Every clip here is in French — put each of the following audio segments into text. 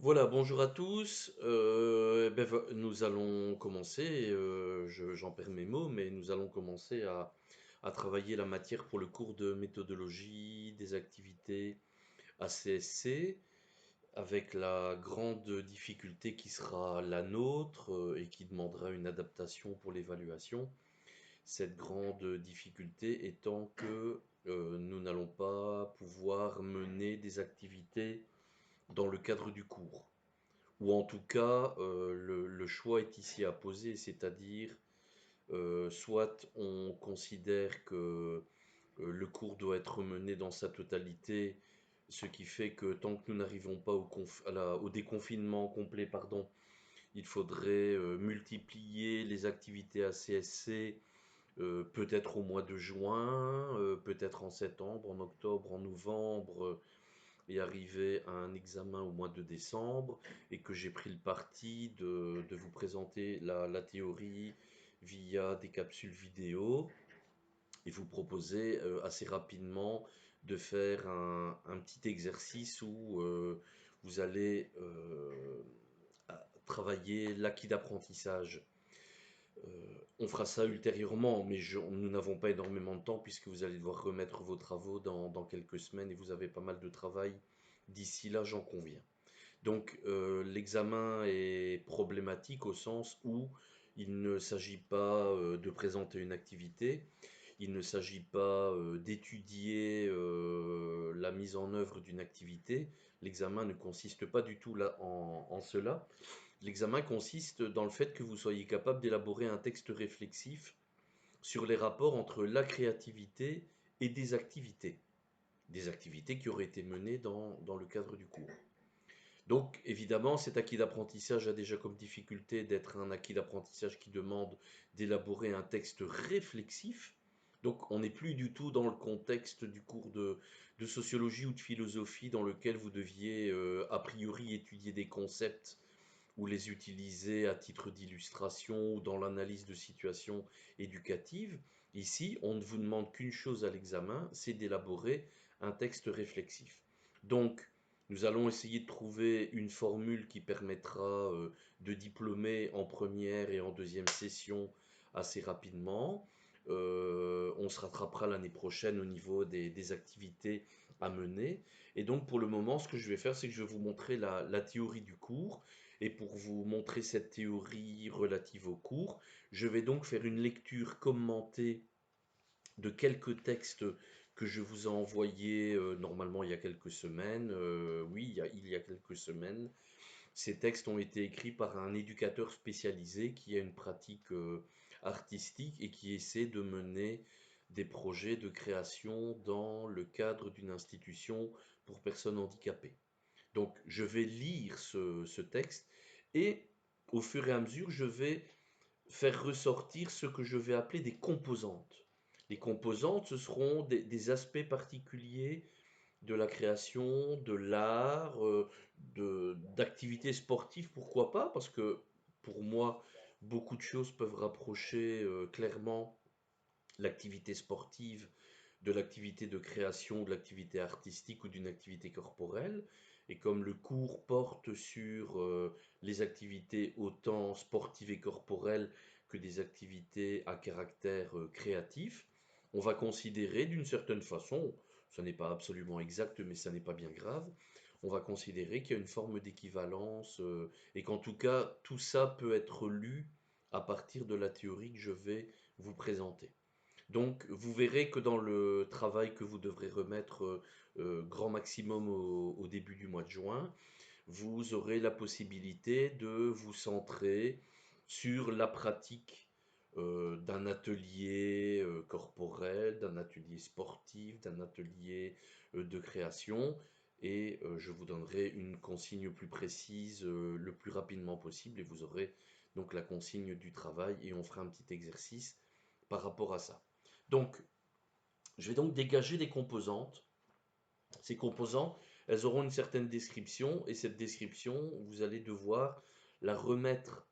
Voilà, bonjour à tous. Nous allons commencer, j'en perds mes mots, mais nous allons commencer à travailler la matière pour le cours de méthodologie des activités ACSC, avec la grande difficulté qui sera la nôtre et qui demandera une adaptation pour l'évaluation. Cette grande difficulté étant que nous n'allons pas pouvoir mener des activités dans le cadre du cours. Ou en tout cas, le choix est ici à poser, c'est-à-dire soit on considère que le cours doit être mené dans sa totalité, ce qui fait que tant que nous n'arrivons pas au déconfinement complet, pardon, il faudrait multiplier les activités à CSC, peut-être au mois de juin, peut-être en septembre, en octobre, en novembre, et arrivé à un examen au mois de décembre et que j'ai pris le parti de vous présenter la théorie via des capsules vidéo et vous proposer assez rapidement de faire un petit exercice où vous allez travailler l'acquis d'apprentissage. On fera ça ultérieurement, mais nous n'avons pas énormément de temps puisque vous allez devoir remettre vos travaux dans quelques semaines et vous avez pas mal de travail d'ici là, j'en conviens. Donc l'examen est problématique au sens où il ne s'agit pas de présenter une activité, il ne s'agit pas d'étudier la mise en œuvre d'une activité. L'examen ne consiste pas du tout là en cela. L'examen consiste dans le fait que vous soyez capable d'élaborer un texte réflexif sur les rapports entre la créativité et des activités qui auraient été menées dans le cadre du cours. Donc, évidemment, cet acquis d'apprentissage a déjà comme difficulté d'être un acquis d'apprentissage qui demande d'élaborer un texte réflexif. Donc, on n'est plus du tout dans le contexte du cours de sociologie ou de philosophie dans lequel vous deviez a priori étudier des concepts ou les utiliser à titre d'illustration ou dans l'analyse de situations éducatives. Ici, on ne vous demande qu'une chose à l'examen, c'est d'élaborer un texte réflexif. Donc, nous allons essayer de trouver une formule qui permettra de diplômer en première et en deuxième session assez rapidement. On se rattrapera l'année prochaine au niveau des activités à mener. Et donc pour le moment, ce que je vais faire, c'est que je vais vous montrer la théorie du cours. Et pour vous montrer cette théorie relative au cours, je vais donc faire une lecture commentée de quelques textes que je vous ai envoyés normalement il y a quelques semaines. Oui, il y a quelques semaines. Ces textes ont été écrits par un éducateur spécialisé qui a une pratique artistique et qui essaie de mener des projets de création dans le cadre d'une institution pour personnes handicapées. Donc, je vais lire ce texte et au fur et à mesure, je vais faire ressortir ce que je vais appeler des composantes. Les composantes, ce seront des aspects particuliers de la création, de l'art, d'activités sportives, pourquoi pas, parce que pour moi, beaucoup de choses peuvent rapprocher clairement l'activité sportive de l'activité de création, de l'activité artistique ou d'une activité corporelle. Et comme le cours porte sur les activités autant sportives et corporelles que des activités à caractère créatif, on va considérer d'une certaine façon, ce n'est pas absolument exact, mais ça n'est pas bien grave, on va considérer qu'il y a une forme d'équivalence et qu'en tout cas, tout ça peut être lu à partir de la théorie que je vais vous présenter. Donc, vous verrez que dans le travail que vous devrez remettre grand maximum au début du mois de juin, vous aurez la possibilité de vous centrer sur la pratique d'un atelier corporel, d'un atelier sportif, d'un atelier de création. Et je vous donnerai une consigne plus précise le plus rapidement possible et vous aurez donc la consigne du travail et on fera un petit exercice par rapport à ça. Donc, je vais donc dégager des composantes. Ces composantes, elles auront une certaine description et cette description, vous allez devoir la remettre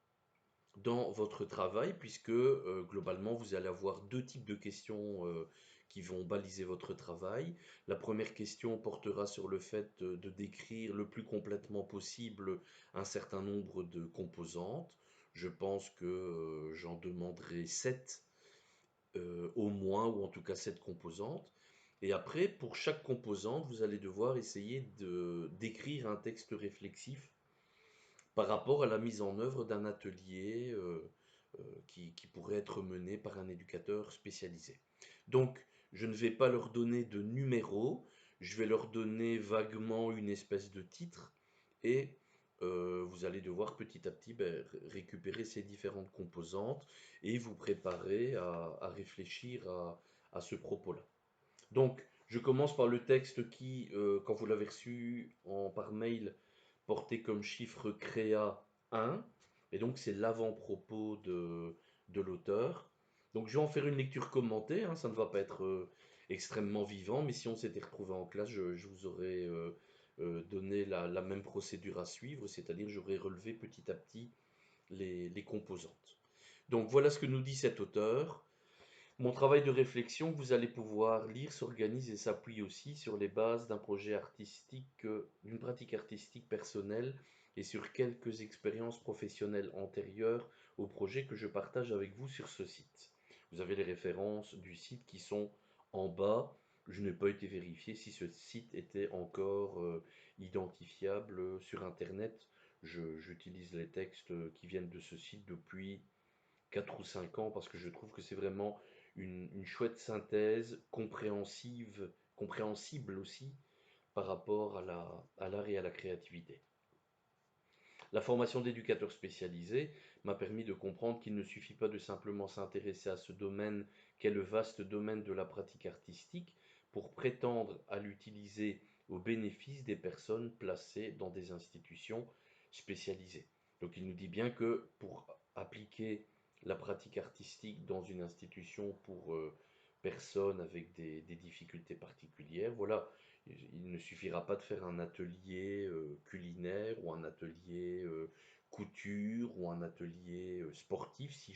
dans votre travail puisque globalement, vous allez avoir deux types de questions qui vont baliser votre travail. La première question portera sur le fait de décrire le plus complètement possible un certain nombre de composantes. Je pense que j'en demanderai 7 au moins, ou en tout cas 7 composantes. Et après, pour chaque composante, vous allez devoir essayer d'écrire un texte réflexif par rapport à la mise en œuvre d'un atelier qui pourrait être mené par un éducateur spécialisé. Donc, je ne vais pas leur donner de numéro, je vais leur donner vaguement une espèce de titre et vous allez devoir petit à petit récupérer ces différentes composantes et vous préparer à réfléchir à ce propos-là. Donc, je commence par le texte qui, quand vous l'avez reçu par mail, portait comme chiffre créa 1. Et donc, c'est l'avant-propos de l'auteur. Donc, je vais en faire une lecture commentée, hein, ça ne va pas être extrêmement vivant, mais si on s'était retrouvé en classe, je vous aurais donné la même procédure à suivre, c'est-à-dire j'aurais relevé petit à petit les composantes. Donc, voilà ce que nous dit cet auteur. Mon travail de réflexion que vous allez pouvoir lire s'organise et s'appuie aussi sur les bases d'un projet artistique, d'une pratique artistique personnelle et sur quelques expériences professionnelles antérieures au projet que je partage avec vous sur ce site. Vous avez les références du site qui sont en bas. Je n'ai pas été vérifié si ce site était encore identifiable sur Internet. J'utilise les textes qui viennent de ce site depuis 4 ou 5 ans parce que je trouve que c'est vraiment une chouette synthèse compréhensible aussi par rapport à l'art et à la créativité. La formation d'éducateur spécialisé m'a permis de comprendre qu'il ne suffit pas de simplement s'intéresser à ce domaine qu'est le vaste domaine de la pratique artistique pour prétendre à l'utiliser au bénéfice des personnes placées dans des institutions spécialisées. Donc il nous dit bien que pour appliquer la pratique artistique dans une institution pour personnes avec des difficultés particulières, voilà, il ne suffira pas de faire un atelier culinaire ou un atelier couture ou un atelier sportif si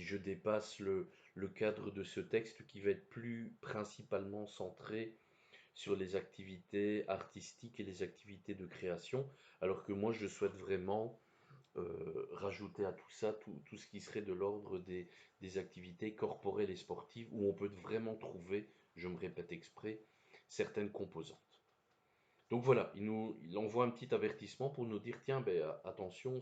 je dépasse le cadre de ce texte qui va être plus principalement centré sur les activités artistiques et les activités de création, alors que moi je souhaite vraiment rajouter à tout ça tout ce qui serait de l'ordre des activités corporelles et sportives où on peut vraiment trouver, je me répète exprès, certaines composantes. Donc voilà, il envoie un petit avertissement pour nous dire, tiens, attention,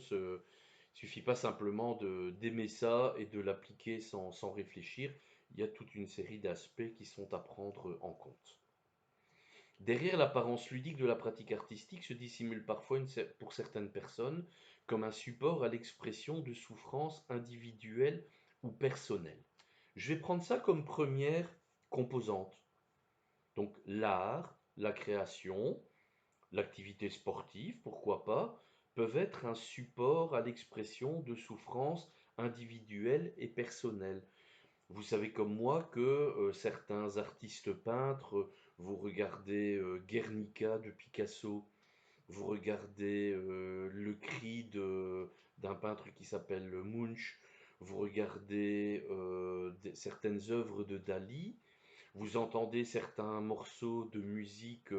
suffit pas simplement d'aimer ça et de l'appliquer sans réfléchir, il y a toute une série d'aspects qui sont à prendre en compte. Derrière l'apparence ludique de la pratique artistique se dissimule parfois, pour certaines personnes, comme un support à l'expression de souffrances individuelles ou personnelles. Je vais prendre ça comme première composante. Donc l'art, la création, l'activité sportive, pourquoi pas, peuvent être un support à l'expression de souffrances individuelles et personnelles. Vous savez comme moi que certains artistes peintres, vous regardez Guernica de Picasso, vous regardez Le Cri d'un peintre qui s'appelle Munch, vous regardez certaines œuvres de Dali, vous entendez certains morceaux de musique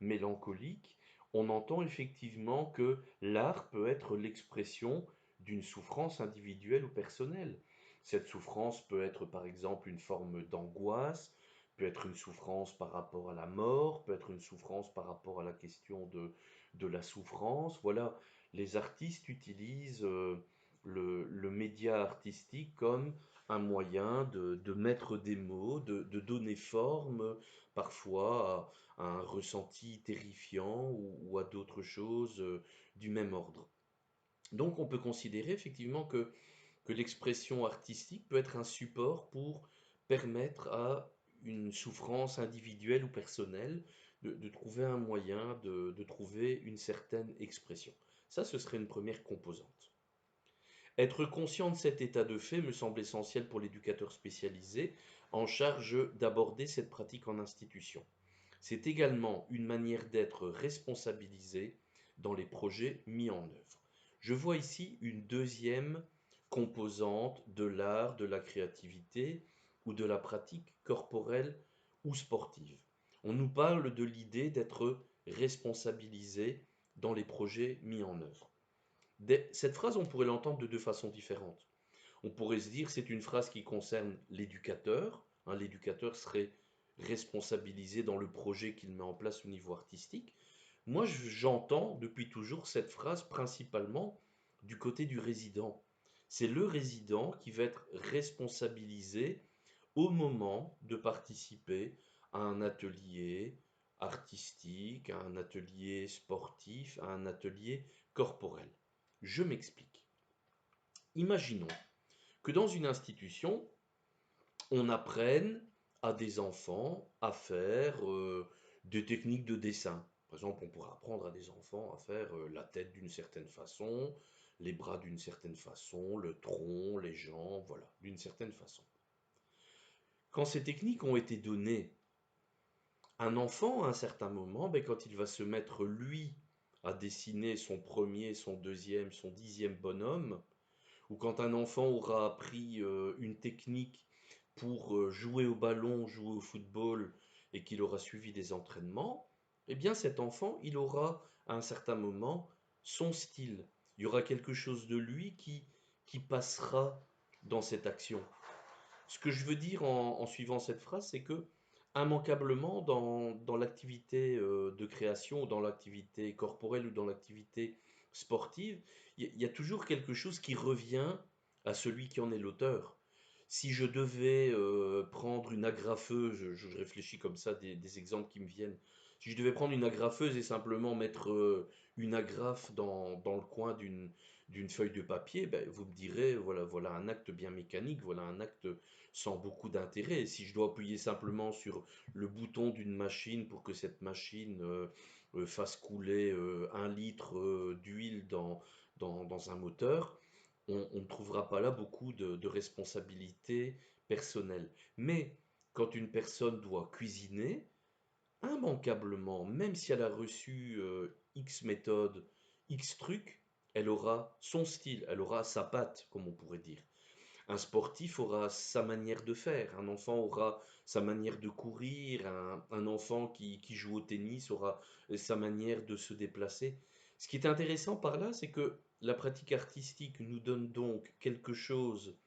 mélancolique, on entend effectivement que l'art peut être l'expression d'une souffrance individuelle ou personnelle. Cette souffrance peut être par exemple une forme d'angoisse, peut être une souffrance par rapport à la mort, peut être une souffrance par rapport à la question de la souffrance. Voilà, les artistes utilisent le média artistique comme un moyen de mettre des mots, de donner forme parfois à un ressenti terrifiant ou à d'autres choses du même ordre. Donc on peut considérer effectivement que l'expression artistique peut être un support pour permettre à une souffrance individuelle ou personnelle de trouver un moyen de trouver une certaine expression. Ça, ce serait une première composante. Être conscient de cet état de fait me semble essentiel pour l'éducateur spécialisé en charge d'aborder cette pratique en institution. C'est également une manière d'être responsabilisé dans les projets mis en œuvre. Je vois ici une deuxième composante de l'art, de la créativité ou de la pratique corporelle ou sportive. On nous parle de l'idée d'être responsabilisé dans les projets mis en œuvre. Cette phrase, on pourrait l'entendre de deux façons différentes. On pourrait se dire que c'est une phrase qui concerne l'éducateur. Hein, l'éducateur serait responsabilisé dans le projet qu'il met en place au niveau artistique. Moi, j'entends depuis toujours cette phrase principalement du côté du résident. C'est le résident qui va être responsabilisé au moment de participer à un atelier artistique, à un atelier sportif, à un atelier corporel. Je m'explique. Imaginons que dans une institution, on apprenne à des enfants à faire des techniques de dessin. Par exemple, on pourrait apprendre à des enfants à faire la tête d'une certaine façon, les bras d'une certaine façon, le tronc, les jambes, voilà, d'une certaine façon. Quand ces techniques ont été données, un enfant, à un certain moment, ben, quand il va se mettre, lui, à dessiner son premier, son deuxième, son 10e bonhomme, ou quand un enfant aura appris une technique pour jouer au ballon, jouer au football, et qu'il aura suivi des entraînements, eh bien cet enfant, il aura à un certain moment son style. Il y aura quelque chose de lui qui passera dans cette action. Ce que je veux dire en suivant cette phrase, c'est que immanquablement dans l'activité de création, dans l'activité corporelle ou dans l'activité sportive, il y a toujours quelque chose qui revient à celui qui en est l'auteur. Si je devais prendre une agrafeuse, je réfléchis comme ça des exemples qui me viennent. Si je devais prendre une agrafeuse et simplement mettre une agrafe dans le coin d'une feuille de papier, ben, vous me direz, voilà, voilà un acte bien mécanique, voilà un acte sans beaucoup d'intérêt. Si je dois appuyer simplement sur le bouton d'une machine pour que cette machine fasse couler 1 litre d'huile dans un moteur, on ne trouvera pas là beaucoup de responsabilité personnelle. Mais quand une personne doit cuisiner, immanquablement, même si elle a reçu X méthode, X truc, elle aura son style, elle aura sa patte, comme on pourrait dire. Un sportif aura sa manière de faire, un enfant aura sa manière de courir, un enfant qui joue au tennis aura sa manière de se déplacer. Ce qui est intéressant par là, c'est que la pratique artistique nous donne donc quelque chose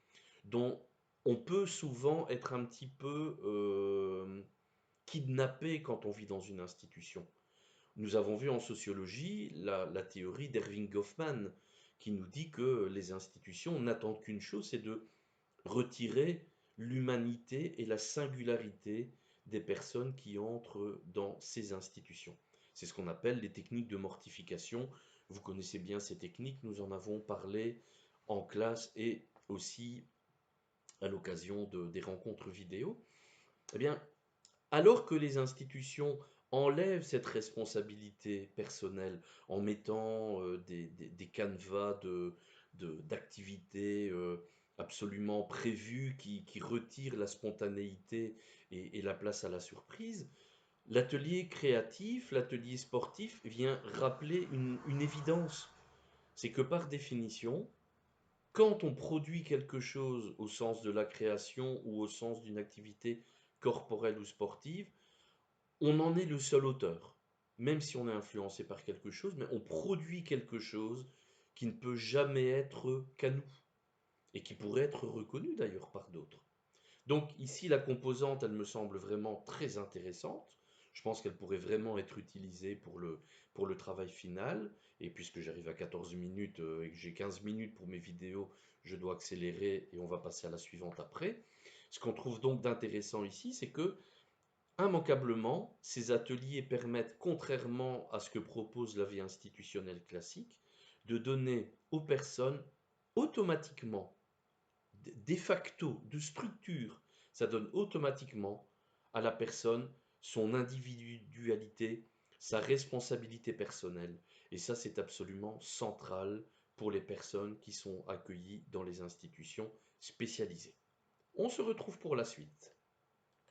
dont on peut souvent être un petit peu kidnappé quand on vit dans une institution. Nous avons vu en sociologie la théorie d'Erving Goffman qui nous dit que les institutions n'attendent qu'une chose, c'est de retirer l'humanité et la singularité des personnes qui entrent dans ces institutions. C'est ce qu'on appelle les techniques de mortification. Vous connaissez bien ces techniques, nous en avons parlé en classe et aussi à l'occasion des rencontres vidéo. Eh bien, alors que les institutions enlèvent cette responsabilité personnelle en mettant des canevas d'activités absolument prévues qui retirent la spontanéité et la place à la surprise, l'atelier créatif, l'atelier sportif vient rappeler une évidence. C'est que par définition, quand on produit quelque chose au sens de la création ou au sens d'une activité corporelle ou sportive, on en est le seul auteur. Même si on est influencé par quelque chose, mais on produit quelque chose qui ne peut jamais être qu'à nous et qui pourrait être reconnu d'ailleurs par d'autres. Donc ici, la composante, elle me semble vraiment très intéressante. Je pense qu'elle pourrait vraiment être utilisée pour le travail final. Et puisque j'arrive à 14 minutes et que j'ai 15 minutes pour mes vidéos, je dois accélérer et on va passer à la suivante après. Ce qu'on trouve donc d'intéressant ici, c'est que immanquablement, ces ateliers permettent, contrairement à ce que propose la vie institutionnelle classique, de donner aux personnes automatiquement, de facto, de structure, ça donne automatiquement à la personne son individualité, sa responsabilité personnelle. Et ça, c'est absolument central pour les personnes qui sont accueillies dans les institutions spécialisées. On se retrouve pour la suite.